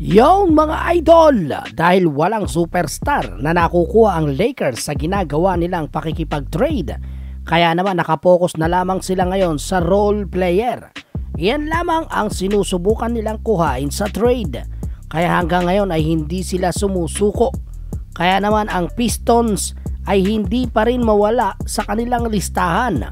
Yung mga idol, dahil walang superstar na nakukuha ang Lakers sa ginagawa nilang pakikipag-trade, kaya naman nakapokus na lamang sila ngayon sa role player. Yan lamang ang sinusubukan nilang kuhain sa trade. Kaya hanggang ngayon ay hindi sila sumusuko. Kaya naman ang Pistons ay hindi pa rin mawala sa kanilang listahan.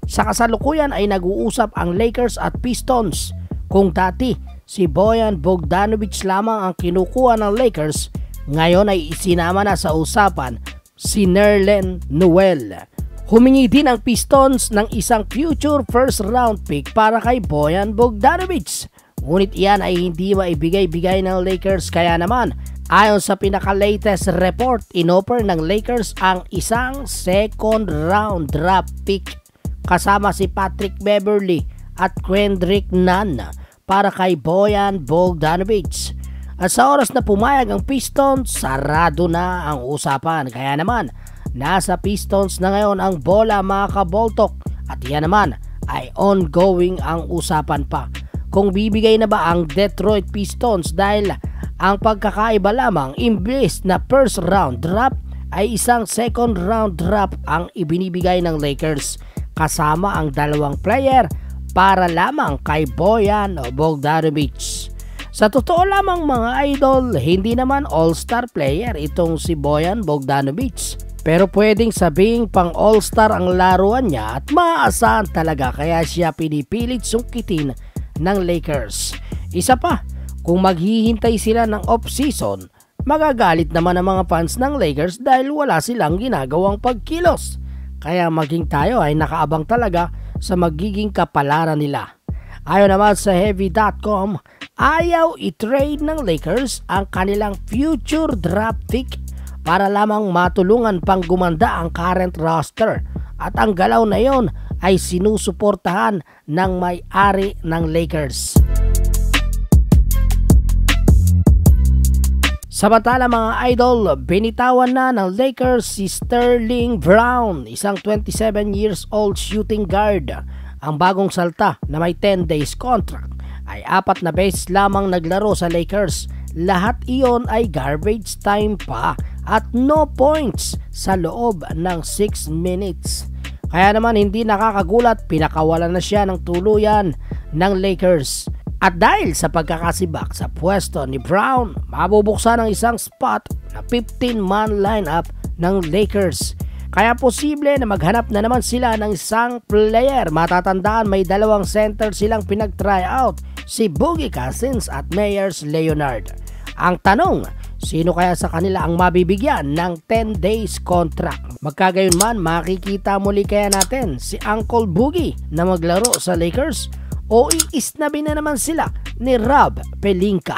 Sa kasalukuyan ay nag-uusap ang Lakers at Pistons. Kung dati si Bojan Bogdanovic lamang ang kinukuha ng Lakers, ngayon ay isinama na sa usapan si Nerlens Noel. Humingi din ang Pistons ng isang future first round pick para kay Bojan Bogdanovic. Ngunit iyan ay hindi maibigay-bigay ng Lakers, kaya naman ayon sa pinaka-latest report, inoffer ng Lakers ang isang second round draft pick kasama si Patrick Beverley at Kendrick Nunn para kay Bojan Bogdanovic. At sa oras na pumayag ang Pistons, sarado na ang usapan. Kaya naman, nasa Pistons na ngayon ang bola, mga kaboltok. At yan naman ay ongoing ang usapan pa. Kung bibigay na ba ang Detroit Pistons, dahil ang pagkakaiba lamang, imbes na first round draft ay isang second round draft ang ibinibigay ng Lakers kasama ang dalawang player para lamang kay Bojan Bogdanovic. Sa totoo lamang mga idol, hindi naman all-star player itong si Bojan Bogdanovic. Pero pwedeng sabing pang all-star ang laruan niya at maaasahan talaga, kaya siya pinipilit sungkitin ng Lakers. Isa pa, kung maghihintay sila ng off-season, magagalit naman ang mga fans ng Lakers dahil wala silang ginagawang pagkilos. Kaya maging tayo ay nakaabang talaga sa magiging kapalaran nila. Ayon naman sa Heavy.com, ayaw i-trade ng Lakers ang kanilang future draft pick para lamang matulungan pang gumanda ang current roster, at ang galaw na yon ay sinusuportahan ng may-ari ng Lakers. Samantala mga idol, binitawan na ng Lakers si Sterling Brown, isang 27 years old shooting guard. Ang bagong salta na may 10 days contract ay 4 na beses lamang naglaro sa Lakers. Lahat iyon ay garbage time pa at no points sa loob ng 6 minutes. Kaya naman hindi nakakagulat, pinakawalan na siya ng tuluyan ng Lakers. At dahil sa pagkakasibak sa pwesto ni Brown, mabubuksan ang isang spot na 15-man lineup ng Lakers. Kaya posible na maghanap na naman sila ng isang player. Matatandaan may dalawang center silang pinag-try out, si Boogie Cousins at Meyers Leonard. Ang tanong, sino kaya sa kanila ang mabibigyan ng 10 days contract? Magkagayon man, makikita muli kaya natin si Uncle Boogie na maglaro sa Lakers o iisnabi na naman sila ni Rob Pelinka?